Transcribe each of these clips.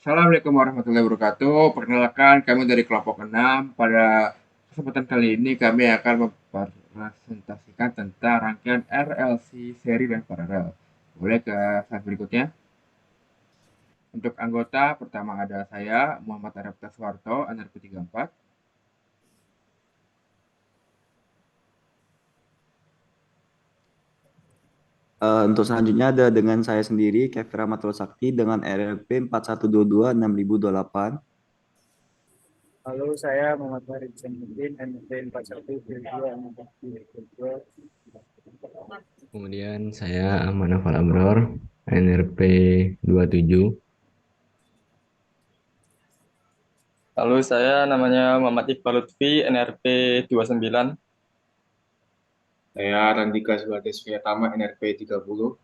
Assalamualaikum warahmatullahi wabarakatuh. Perkenalkan, kami dari kelompok 6. Pada kesempatan kali ini kami akan mempresentasikan tentang rangkaian RLC seri dan paralel. Boleh ke slide berikutnya. Untuk anggota, pertama ada saya, Muhammad Arif Taswarto, NRP 34. Untuk selanjutnya ada dengan saya sendiri, Kevin Rahmatul Sakti dengan RLP 41226028. Halo, saya Muhammad Farid Zainuddin, NP 4122. Kemudian saya Ahmad Naufal Abror, NRP 27. Halo, saya namanya Muhammad Iqbal Lutfi, NRP 29. Saya Randika Suhades Tama, NRP 30.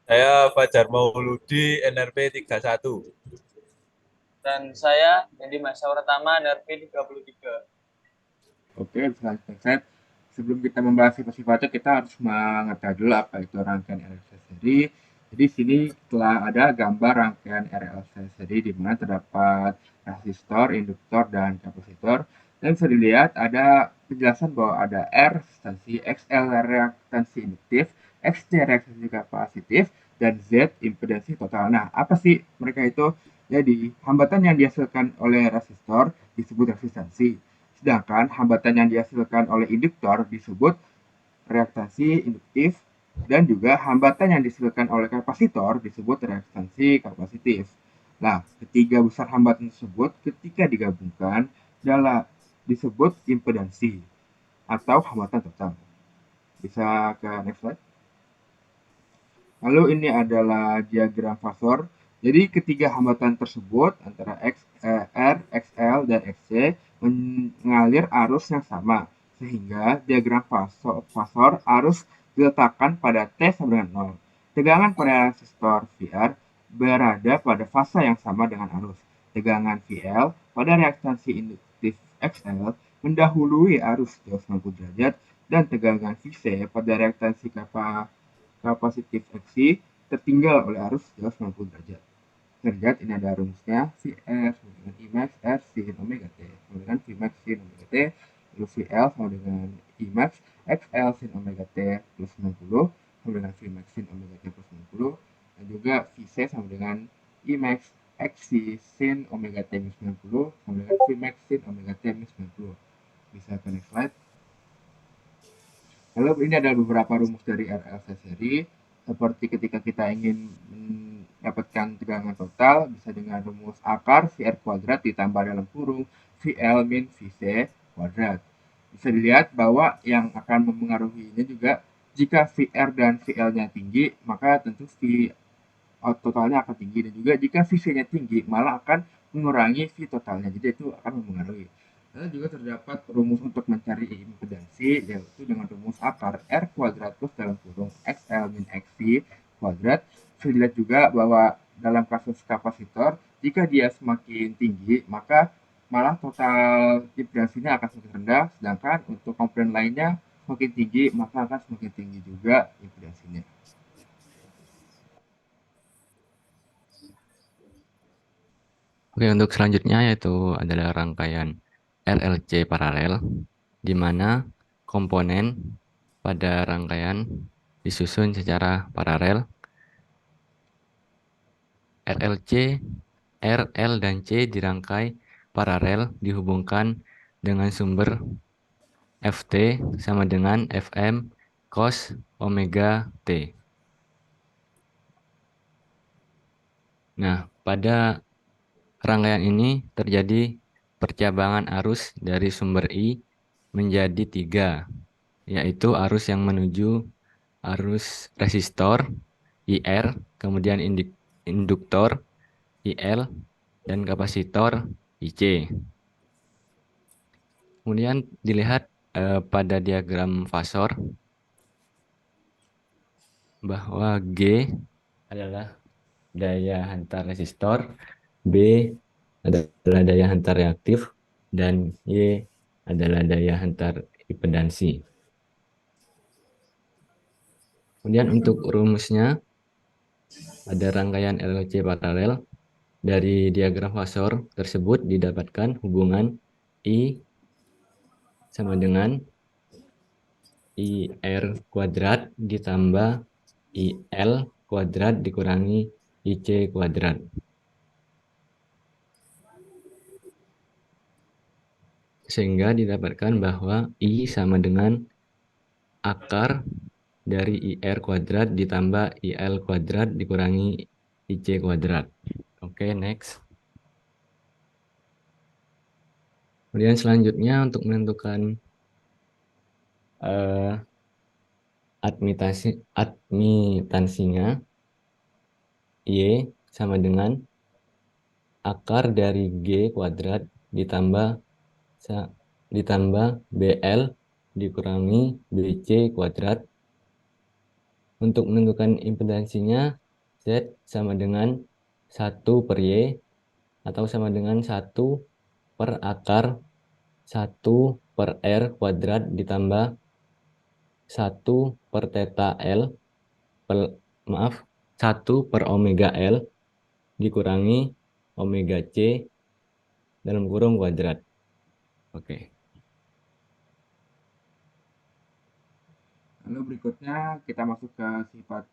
Saya Fajar Mauludi, NRP 31. Dan saya Dendi Masyaur Tama, NRP 33. Oke, selanjutnya sebelum kita membahas sifat-sifatnya, kita harus mengetahui dulu apa itu rangkaian RLC seri. Jadi sini telah ada gambar rangkaian RLC seri di mana terdapat resistor, induktor, dan kapasitor. Dan bisa dilihat ada penjelasan bahwa ada R reaktansi, XL reaktansi induktif, XC reaktansi kapasitif, dan Z impedansi total. Nah, apa sih mereka itu? Jadi, hambatan yang dihasilkan oleh resistor disebut resistansi. Sedangkan hambatan yang dihasilkan oleh induktor disebut reaktasi induktif dan juga hambatan yang dihasilkan oleh kapasitor disebut reaktansi kapasitif. Nah, ketiga besar hambatan tersebut ketika digabungkan adalah disebut impedansi atau hambatan total. Bisa ke next slide. Lalu ini adalah diagram fasor. Jadi ketiga hambatan tersebut antara R, XL, dan XC mengalir arus yang sama. Sehingga diagram fasor arus diletakkan pada T sama dengan 0. Tegangan pada resistor VR berada pada fasa yang sama dengan arus. Tegangan VL pada reaktansi induktif XL mendahului arus 90 derajat dan tegangan VC pada reaktansi kapasitif X tertinggal oleh arus sejauh 90 derajat. Terlihat ini ada rumusnya VR sama dengan Imax R sin omega T sama dengan Vmax sin omega T, lalu VL sama dengan Imax XL sin omega T plus 90 sama dengan Vmax sin omega T plus 90, dan juga VC sama dengan Imax XC sin omega T minus 90 sama dengan Vmax sin omega T minus 90. Bisa ke next slide. Lalu ini adalah beberapa rumus dari RLC seri. Seperti ketika kita ingin mendapatkan tegangan total, bisa dengan rumus akar VR kuadrat ditambah dalam kurung VL min VC kuadrat. Bisa dilihat bahwa yang akan mempengaruhinya juga jika VR dan VL-nya tinggi, maka tentu V totalnya akan tinggi, dan juga jika VC-nya tinggi malah akan mengurangi V totalnya, jadi itu akan mempengaruhi. Lalu juga terdapat rumus untuk mencari impedansi, yaitu dengan rumus akar R kuadrat plus dalam kurung XL min XC kuadrat. Bisa dilihat juga bahwa dalam kasus kapasitor, jika dia semakin tinggi maka malah total impedansinya akan semakin rendah, sedangkan untuk komponen lainnya semakin tinggi maka akan semakin tinggi juga impedansinya. Oke, untuk selanjutnya yaitu adalah rangkaian RLC paralel, di mana komponen pada rangkaian disusun secara paralel. RLC, R, L, dan C dirangkai paralel dihubungkan dengan sumber Ft sama dengan Fm cos omega T. Nah, pada rangkaian ini terjadi percabangan arus dari sumber I menjadi 3, yaitu arus yang menuju arus resistor IR, kemudian induktor IL, dan kapasitor IC. Kemudian dilihat pada diagram fasor bahwa G adalah daya hantar resistor, B adalah daya hantar reaktif, dan Y adalah daya hantar impedansi. Kemudian untuk rumusnya ada rangkaian RLC paralel Dari diagram fasor tersebut didapatkan hubungan I sama dengan IR kuadrat ditambah IL kuadrat dikurangi IC kuadrat. Sehingga didapatkan bahwa I sama dengan akar dari IR kuadrat ditambah IL kuadrat dikurangi IC kuadrat. Oke, next. Kemudian selanjutnya untuk menentukan admitansinya, Y sama dengan akar dari G kuadrat ditambah BL dikurangi BC kuadrat. Untuk menentukan impedansinya, Z sama dengan 1 per Y atau sama dengan 1 per akar 1 per R kuadrat ditambah 1 per theta L, 1 per omega L dikurangi omega C dalam kurung kuadrat. Oke. Lalu berikutnya kita masuk ke sifat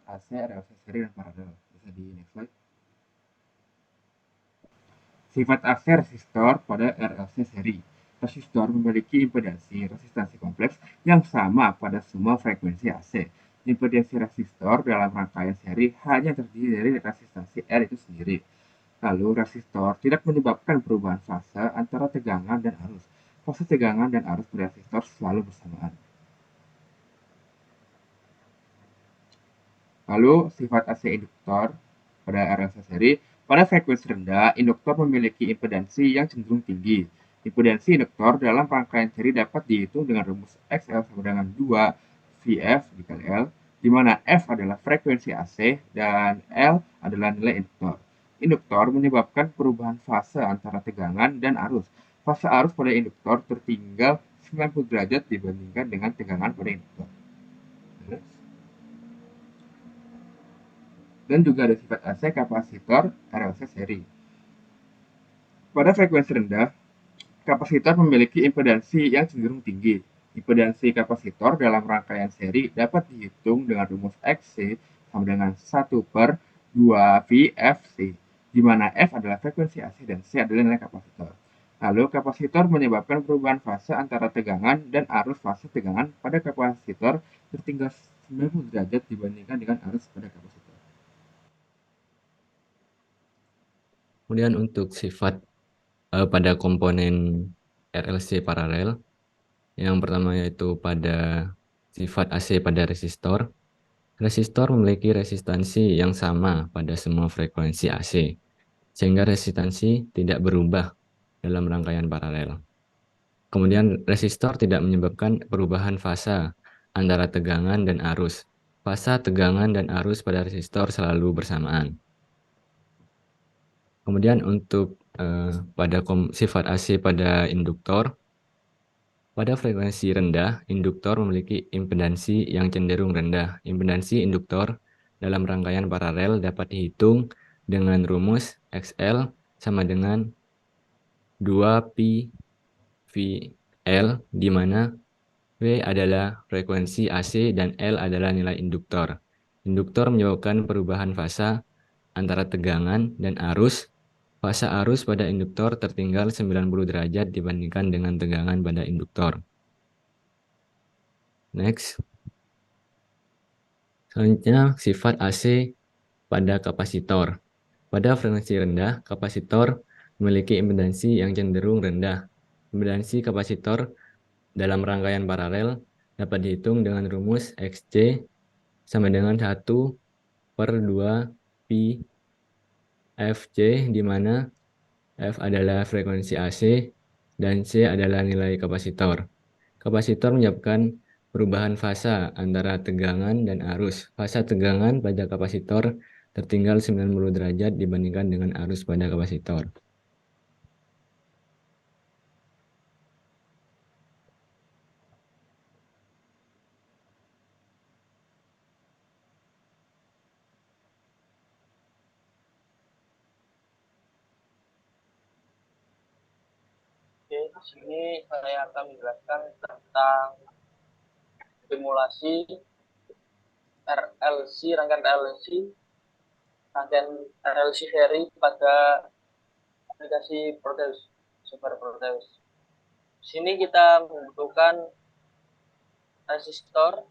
AC, RLC seri, dan paralel. Bisa di next slide. Sifat AC resistor pada RLC seri. Resistor memiliki impedansi resistansi kompleks yang sama pada semua frekuensi AC. Impedansi resistor dalam rangkaian seri hanya terdiri dari resistansi R itu sendiri. Lalu resistor tidak menyebabkan perubahan fase antara tegangan dan arus. Fase tegangan dan arus pada resistor selalu bersamaan. Lalu sifat AC induktor pada RLC seri. Pada frekuensi rendah, induktor memiliki impedansi yang cenderung tinggi. Impedansi induktor dalam rangkaian seri dapat dihitung dengan rumus XL sama dengan 2 VF dikali L, di mana F adalah frekuensi AC dan L adalah nilai induktor. Induktor menyebabkan perubahan fase antara tegangan dan arus. Fase arus pada induktor tertinggal 90 derajat dibandingkan dengan tegangan pada induktor. Dan juga ada sifat AC kapasitor RLC seri. Pada frekuensi rendah, kapasitor memiliki impedansi yang cenderung tinggi. Impedansi kapasitor dalam rangkaian seri dapat dihitung dengan rumus XC sama dengan 1 per 2 VFC, di mana F adalah frekuensi AC dan C adalah nilai kapasitor. Lalu kapasitor menyebabkan perubahan fase antara tegangan dan arus. Fase tegangan pada kapasitor tertinggal 90 derajat dibandingkan dengan arus pada kapasitor. Kemudian untuk sifat pada komponen RLC paralel, yang pertama yaitu pada sifat AC pada resistor. Resistor memiliki resistansi yang sama pada semua frekuensi AC, sehingga resistansi tidak berubah dalam rangkaian paralel. Kemudian resistor tidak menyebabkan perubahan fasa antara tegangan dan arus. Fasa, tegangan, dan arus pada resistor selalu bersamaan. Kemudian untuk pada sifat AC pada induktor, pada frekuensi rendah, induktor memiliki impedansi yang cenderung rendah. Impedansi induktor dalam rangkaian paralel dapat dihitung dengan rumus XL sama dengan 2pi VL, di mana V adalah frekuensi AC dan L adalah nilai induktor. Induktor menyebabkan perubahan fasa antara tegangan dan arus. Fase arus pada induktor tertinggal 90 derajat dibandingkan dengan tegangan pada induktor. Next. Selanjutnya, sifat AC pada kapasitor. Pada frekuensi rendah, kapasitor memiliki impedansi yang cenderung rendah. Impedansi kapasitor dalam rangkaian paralel dapat dihitung dengan rumus XC sama dengan 1 per 2 pi FC, di mana F adalah frekuensi AC dan C adalah nilai kapasitor. Kapasitor menyebabkan perubahan fasa antara tegangan dan arus. Fasa tegangan pada kapasitor tertinggal 90 derajat dibandingkan dengan arus pada kapasitor. di sini saya akan menjelaskan tentang simulasi rangkaian RLC seri pada aplikasi Proteus, Super Proteus. Di sini kita membutuhkan resistor,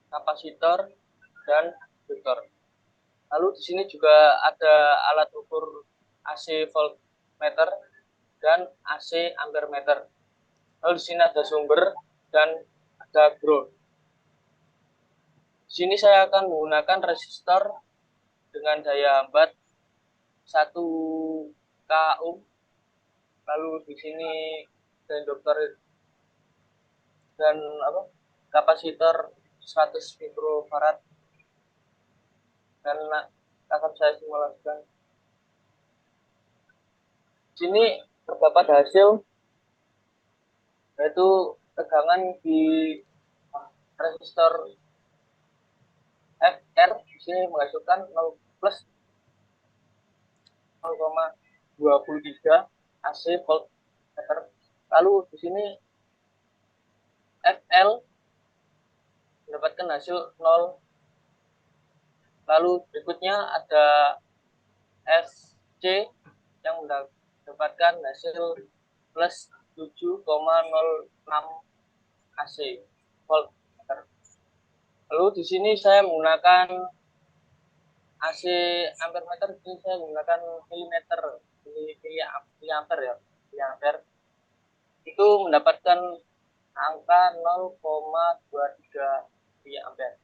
kapasitor, dan induktor. Lalu di sini juga ada alat ukur AC voltmeter dan AC ampere meter. Lalu di sini ada sumber dan ada ground. Di sini saya akan menggunakan resistor dengan daya ambat 1 k ohm. Lalu di sini induktor dan kapasitor 100 mikrofarad, dan akan saya simulasikan. Di sini terdapat hasil, yaitu tegangan di resistor FR di sini menghasilkan 0,23 AC voltmeter. Lalu di sini FL mendapatkan hasil 0. Lalu berikutnya ada SC yang mendapatkan hasil plus 7,06 AC voltmeter. Lalu di sini saya menggunakan AC ampere meter, di sini saya menggunakan miliampere ya, miliampere. Itu mendapatkan angka 0,23 miliampere.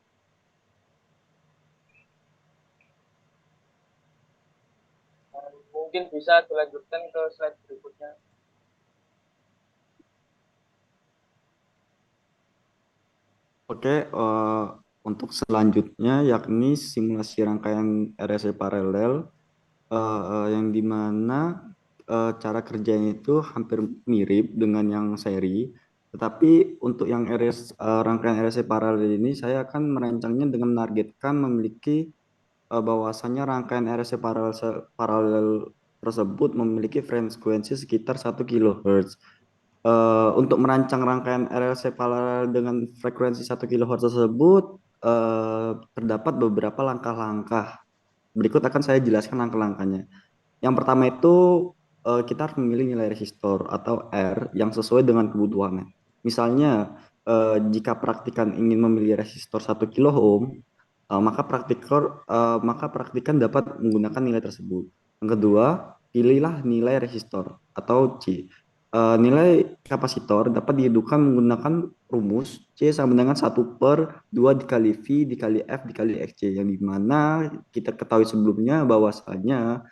Mungkin bisa dilanjutkan ke slide berikutnya. Oke, untuk selanjutnya yakni simulasi rangkaian RLC paralel, yang dimana cara kerjanya itu hampir mirip dengan yang seri, tetapi untuk yang rangkaian RLC paralel ini saya akan merancangnya dengan menargetkan memiliki bahwasannya rangkaian RLC paralel tersebut memiliki frekuensi sekitar 1 kHz. Untuk merancang rangkaian RLC paralel dengan frekuensi 1 kHz tersebut terdapat beberapa langkah-langkah. Berikut akan saya jelaskan langkah-langkahnya. Yang pertama itu kita harus memilih nilai resistor atau R yang sesuai dengan kebutuhannya. Misalnya jika praktikan ingin memilih resistor 1 kilo ohm, maka praktikan dapat menggunakan nilai tersebut. Yang kedua, pilihlah nilai resistor atau C. Nilai kapasitor dapat dihidukan menggunakan rumus C sama dengan 1/2 dikali V dikali F dikali XC, yang dimana kita ketahui sebelumnya bahwasanya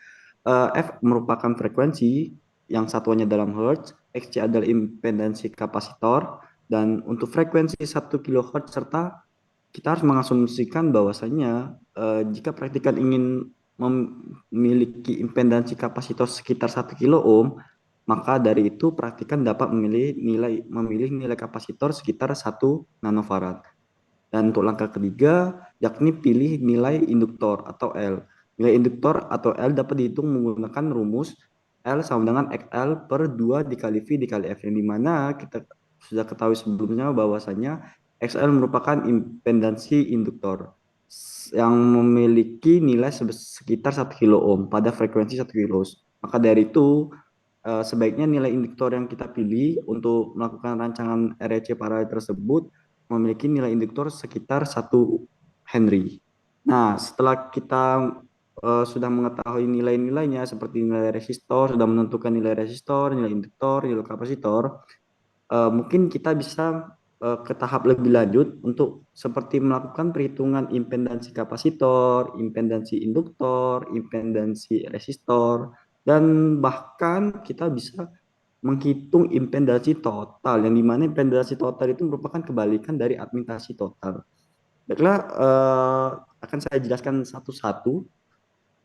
F merupakan frekuensi yang satuannya dalam Hertz, XC adalah impedansi kapasitor, dan untuk frekuensi 1 kHz serta kita harus mengasumsikan bahwasanya jika praktikan ingin memiliki impedansi kapasitor sekitar 1 kilo ohm, maka dari itu praktikan dapat memilih nilai kapasitor sekitar 1 nanofarad. Dan untuk langkah ketiga, yakni pilih nilai induktor atau L. Nilai induktor atau L dapat dihitung menggunakan rumus L sama dengan XL/2 dikali V dikali F, yang dimana kita sudah ketahui sebelumnya bahwasanya XL merupakan impedansi induktor yang memiliki nilai sekitar 1 kilo ohm pada frekuensi 1 kilo ohm. Maka dari itu sebaiknya nilai induktor yang kita pilih untuk melakukan rancangan RLC paralel tersebut memiliki nilai induktor sekitar 1 Henry. Nah, setelah kita sudah mengetahui nilai-nilainya seperti nilai resistor, sudah menentukan nilai resistor, nilai induktor, nilai kapasitor, mungkin kita bisa ke tahap lebih lanjut untuk seperti melakukan perhitungan impedansi kapasitor, impedansi induktor, impedansi resistor, dan bahkan kita bisa menghitung impedansi total, yang dimana impedansi total itu merupakan kebalikan dari admitansi total. Baiklah, akan saya jelaskan satu-satu,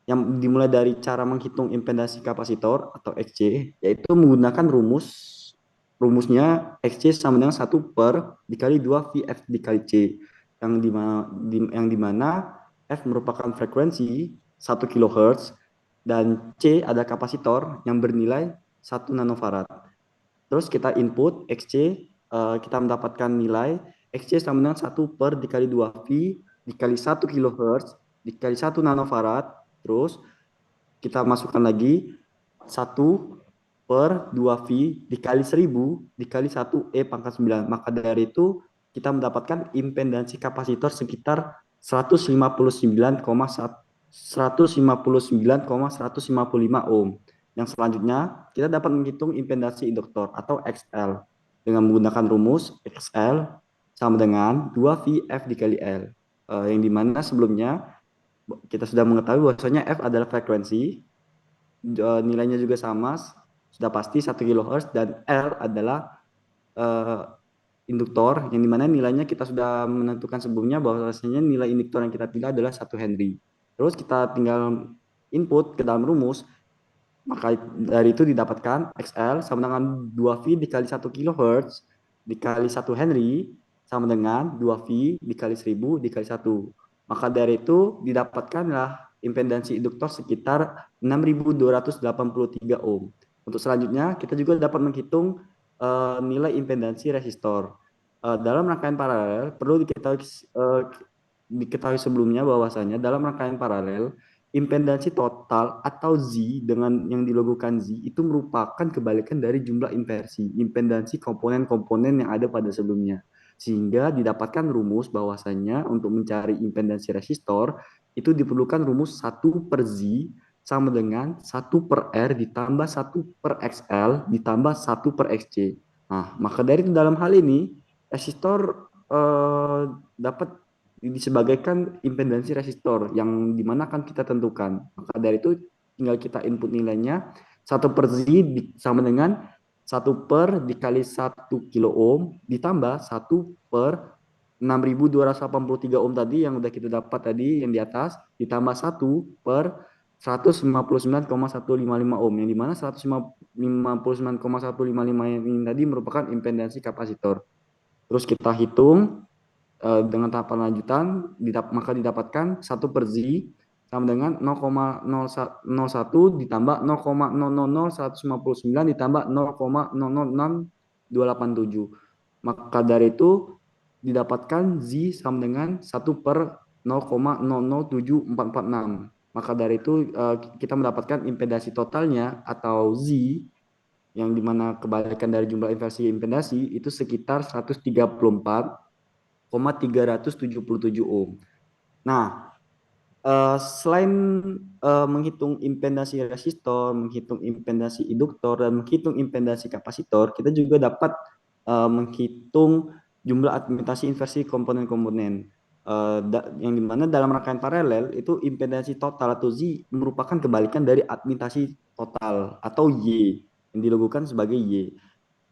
yang dimulai dari cara menghitung impedansi kapasitor atau XC, yaitu menggunakan rumusnya XC sama dengan 1 dikali 2 VF dikali C, yang dimana F merupakan frekuensi 1 kHz dan C ada kapasitor yang bernilai 1 nanofarad. Terus kita input XC, kita mendapatkan nilai XC sama dengan 1 per dikali 2V dikali 1 kHz dikali 1 nanofarad. Terus kita masukkan lagi 1 per 2V dikali 1000 dikali 1 E pangkat 9. Maka dari itu kita mendapatkan impedansi kapasitor sekitar 159,1 159,155 ohm. Yang selanjutnya kita dapat menghitung impedansi induktor atau XL dengan menggunakan rumus XL sama dengan 2VF dikali L. Yang dimana sebelumnya kita sudah mengetahui bahwasanya F adalah frekuensi, nilainya juga sama, sudah pasti 1 kHz, dan L adalah induktor, yang dimana nilainya kita sudah menentukan sebelumnya bahwasanya nilai induktor yang kita pilih adalah 1 Henry. Terus kita tinggal input ke dalam rumus, maka dari itu didapatkan XL sama dengan 2V dikali 1 kHz dikali 1 Henry sama dengan 2V dikali 1000 dikali 1. Maka dari itu didapatkanlah impedansi induktor sekitar 6283 ohm. Untuk selanjutnya kita juga dapat menghitung nilai impedansi resistor. Dalam rangkaian paralel perlu diketahui sebelumnya bahwasanya dalam rangkaian paralel impedansi total atau Z dengan yang dilogokan Z itu merupakan kebalikan dari jumlah inversi impedansi komponen-komponen yang ada pada sebelumnya. Sehingga didapatkan rumus bahwasanya untuk mencari impedansi resistor itu diperlukan rumus 1 per Z sama dengan 1 per R ditambah 1 per XL ditambah 1 per XC. Nah, maka dari itu dalam hal ini resistor dapat disebagaikan impedansi resistor yang dimana akan kita tentukan. Maka dari itu tinggal kita input nilainya 1 per Z sama dengan 1 per dikali 1 kilo ohm ditambah 1 per 6283 ohm tadi yang udah kita dapat tadi yang di atas ditambah 1 per 159,155 ohm yang dimana 159,155 ini tadi merupakan impedansi kapasitor. Terus kita hitung dengan tahapan lanjutan, maka didapatkan 1 per Z sama dengan 0,001 ditambah 0,000159 ditambah 0,006287. Maka dari itu didapatkan Z sama dengan 1 per 0,007446. Maka dari itu kita mendapatkan impedansi totalnya atau Z yang dimana kebalikan dari jumlah inversi impedansi itu sekitar 134,377 ohm. Nah, selain menghitung impedansi resistor, menghitung impedansi induktor, dan menghitung impedansi kapasitor, kita juga dapat menghitung jumlah admitasi inversi komponen-komponen. Yang dimana dalam rangkaian paralel itu impedansi total atau Z merupakan kebalikan dari admitasi total atau Y yang dilogokan sebagai Y.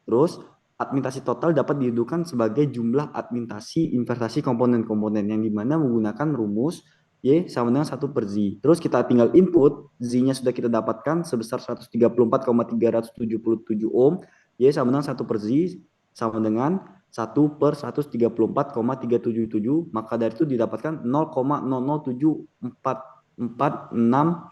Terus admitasi total dapat didudukan sebagai jumlah admitasi inversi komponen-komponen yang dimana menggunakan rumus Y sama dengan 1 per Z. Terus kita tinggal input, Z-nya sudah kita dapatkan sebesar 134,377 ohm, Y sama dengan 1 per Z sama dengan 1 per 134,377, maka dari itu didapatkan 0,0074446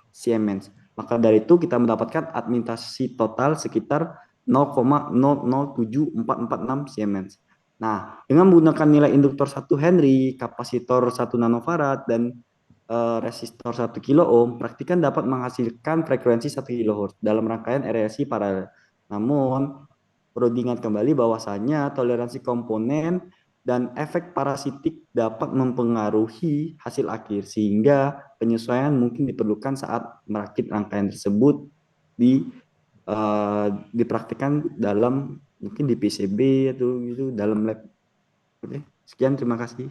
Siemens. Maka dari itu kita mendapatkan admitasi total sekitar 0,007446 Siemens. Nah, dengan menggunakan nilai induktor 1 Henry, kapasitor 1 nanofarad, dan resistor 1 kilo ohm, praktikan dapat menghasilkan frekuensi 1 kHz dalam rangkaian RLC paralel. Namun, perlu diingat kembali bahwasanya toleransi komponen dan efek parasitik dapat mempengaruhi hasil akhir, sehingga penyesuaian mungkin diperlukan saat merakit rangkaian tersebut dipraktikkan dalam mungkin di PCB atau gitu dalam lab. Oke, sekian, terima kasih.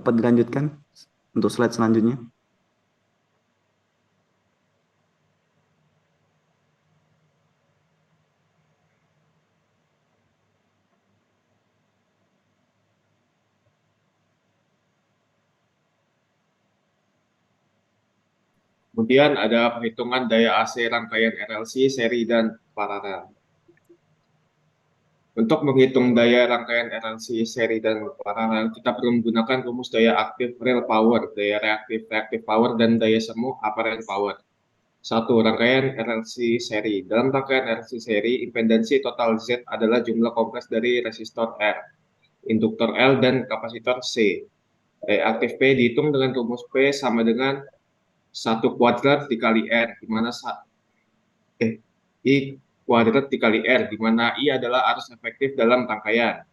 Dapat dilanjutkan untuk slide selanjutnya. Kemudian ada perhitungan daya AC rangkaian RLC seri dan paralel. Untuk menghitung daya rangkaian RLC seri dan paralel, kita perlu menggunakan rumus daya aktif real power, daya reaktif power, dan daya semu apparent power. Satu, rangkaian RLC seri. Dalam rangkaian RLC seri, impedansi total Z adalah jumlah kompleks dari resistor R, induktor L, dan kapasitor C. Reaktif P dihitung dengan rumus P sama dengan 1 kuadrat dikali R, di mana I kuadrat dikali R, di mana I adalah arus efektif dalam rangkaian.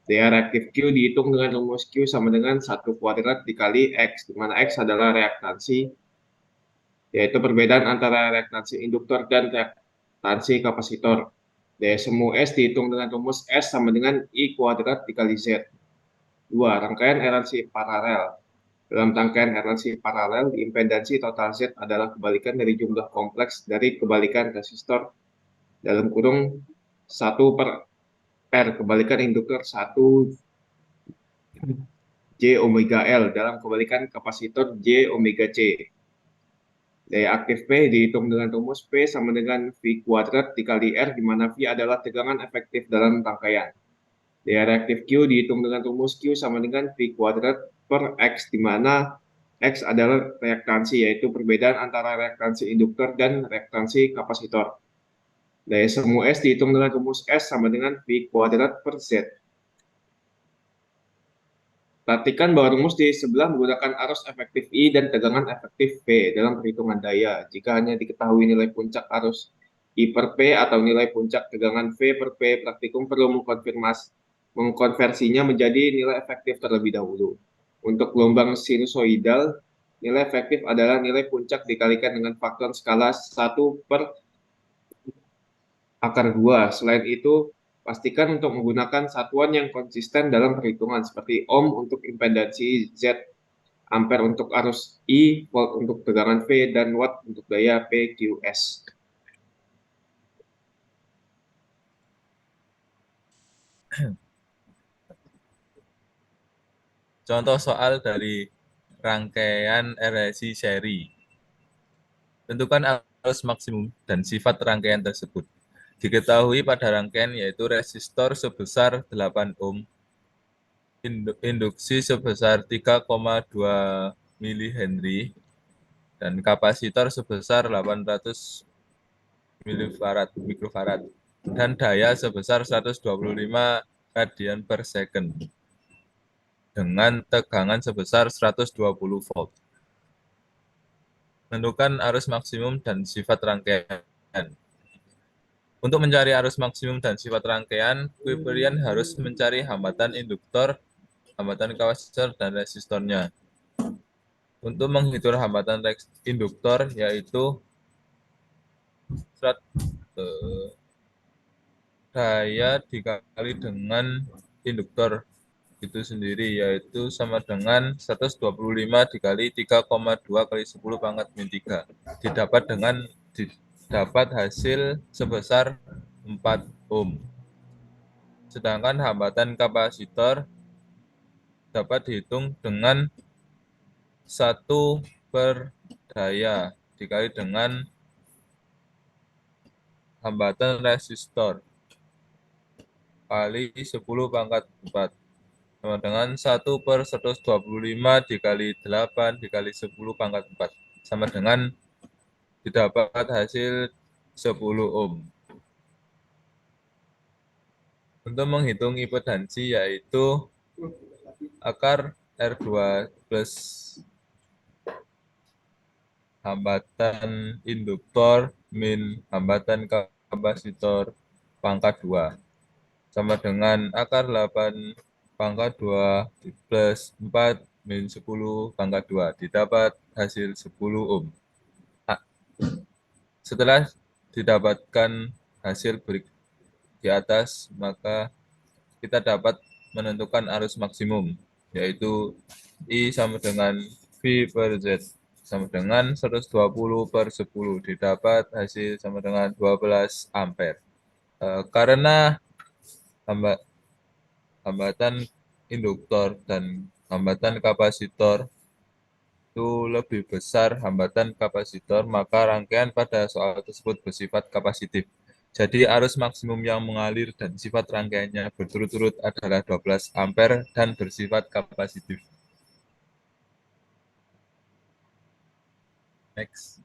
Daya reaktif Q dihitung dengan rumus Q sama dengan 1 kuadrat dikali X, di mana X adalah reaktansi, yaitu perbedaan antara reaktansi induktor dan reaktansi kapasitor. Daya semu S dihitung dengan rumus S sama dengan I kuadrat dikali Z. 2. Rangkaian RLC paralel. Dalam rangkaian RLC paralel, impedansi total Z adalah kebalikan dari jumlah kompleks dari kebalikan resistor dalam kurung 1 per R, kebalikan induktor 1 J omega L dalam kebalikan kapasitor J omega C. Daya aktif P dihitung dengan rumus P sama dengan V kuadrat dikali R, di mana V adalah tegangan efektif dalam rangkaian. Daya reaktif Q dihitung dengan rumus Q sama dengan V kuadrat per X, di mana X adalah reaktansi, yaitu perbedaan antara reaktansi induktor dan reaktansi kapasitor. Daya semu S dihitung dengan rumus S sama dengan V kuadrat per Z. Perhatikan bahwa rumus di sebelah menggunakan arus efektif I dan tegangan efektif P dalam perhitungan daya. Jika hanya diketahui nilai puncak arus I per P atau nilai puncak tegangan V per P, praktikum perlu mengkonversinya menjadi nilai efektif terlebih dahulu. Untuk gelombang sinusoidal, nilai efektif adalah nilai puncak dikalikan dengan faktor skala 1 per akar 2. Selain itu, pastikan untuk menggunakan satuan yang konsisten dalam perhitungan seperti ohm untuk impedansi Z, ampere untuk arus I, volt untuk tegangan V, dan watt untuk daya PQS. Contoh soal dari rangkaian RLC seri. Tentukan arus maksimum dan sifat rangkaian tersebut. Diketahui pada rangkaian yaitu resistor sebesar 8 ohm, induksi sebesar 3,2 mH, dan kapasitor sebesar 800 mikrofarad, dan daya sebesar 125 radian per second, dengan tegangan sebesar 120 volt. Menentukan arus maksimum dan sifat rangkaian. Untuk mencari arus maksimum dan sifat rangkaian, Kuiperian harus mencari hambatan induktor, hambatan kapasitor, dan resistornya. Untuk menghitung hambatan induktor, yaitu daya dikali dengan induktor itu sendiri, yaitu sama dengan 125 dikali 3,2 kali 10 pangkat min 3. Didapat hasil sebesar 4 ohm. Sedangkan hambatan kapasitor dapat dihitung dengan 1 per daya dikali dengan hambatan resistor kali 10 pangkat 4. Sama dengan 1 per 125 dikali 8 dikali 10 pangkat 4. Sama dengan didapat hasil 10 ohm. Untuk menghitung impedansi yaitu akar R2 plus hambatan induktor min hambatan kapasitor pangkat 2. Sama dengan akar 8 pangkat 2 plus 4 min 10 pangkat 2. Didapat hasil 10 ohm. Setelah didapatkan hasil di atas, maka kita dapat menentukan arus maksimum, yaitu I sama dengan V per Z sama dengan 120 per 10. Didapat hasil sama dengan 12 ampere. Karena hambatan induktor dan hambatan kapasitor itu lebih besar hambatan kapasitor, maka rangkaian pada soal tersebut bersifat kapasitif. Jadi arus maksimum yang mengalir dan sifat rangkaiannya berturut-turut adalah 12 ampere dan bersifat kapasitif. Next.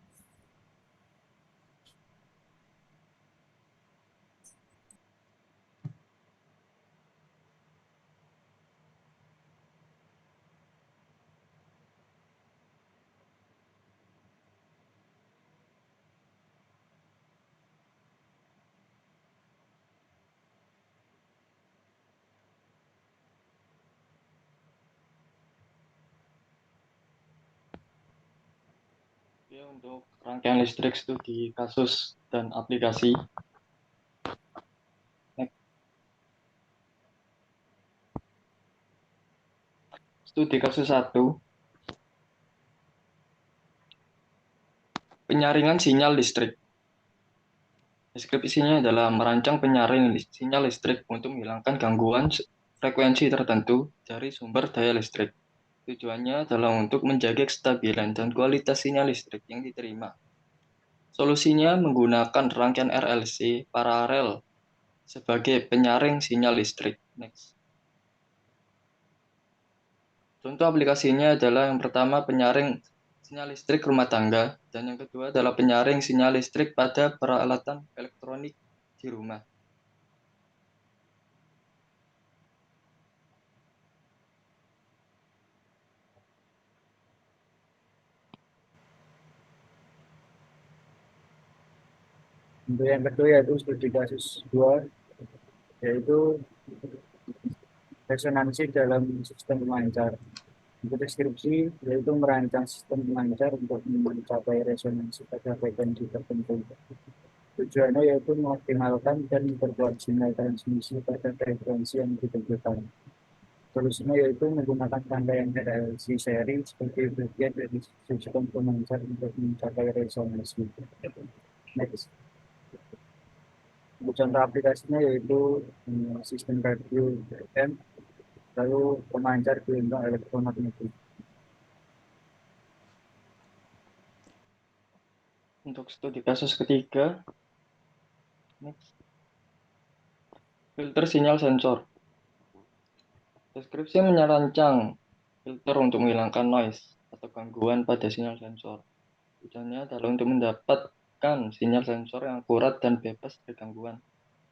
Oke, untuk rangkaian listrik studi kasus dan aplikasi. Next. Studi kasus 1. Penyaringan sinyal listrik. Deskripsinya adalah merancang penyaring sinyal listrik untuk menghilangkan gangguan frekuensi tertentu dari sumber daya listrik. Tujuannya adalah untuk menjaga kestabilan dan kualitas sinyal listrik yang diterima. Solusinya menggunakan rangkaian RLC paralel sebagai penyaring sinyal listrik. Next. Contoh aplikasinya adalah yang pertama penyaring sinyal listrik rumah tangga, dan yang kedua adalah penyaring sinyal listrik pada peralatan elektronik di rumah. Untuk yang kedua yaitu studi kasus 2, yaitu resonansi dalam sistem pemancar. Untuk deskripsi yaitu merancang sistem pemancar untuk mencapai resonansi pada frekuensi tertentu. Tujuannya yaitu mengoptimalkan dan memperkuat sinyal transmisi pada frekuensi yang ditentukan. Solusinya yaitu menggunakan rangkaian RLC seri sebagai bagian dari sistem pemancar untuk mencapai resonansi. Next. Contoh aplikasinya yaitu sistem radio FM, lalu pemancar gelombang elektromagnetik. Untuk studi kasus ketiga, next. Filter sinyal sensor. Deskripsi menyerancang filter untuk menghilangkan noise atau gangguan pada sinyal sensor. Tujuannya adalah untuk mendapatkan sinyal sensor yang akurat dan bebas dari gangguan.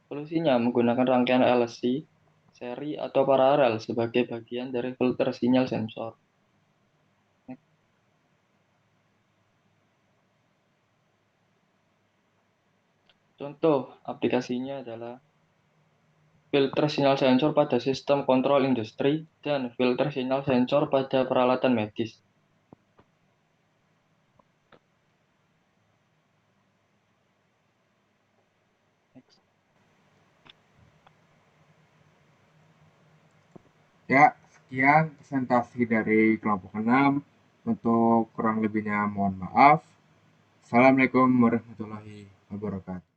Solusinya menggunakan rangkaian LC, seri atau paralel sebagai bagian dari filter sinyal sensor. Contoh aplikasinya adalah filter sinyal sensor pada sistem kontrol industri dan filter sinyal sensor pada peralatan medis. Ya, sekian presentasi dari kelompok 6. Untuk kurang lebihnya mohon maaf. Assalamualaikum warahmatullahi wabarakatuh.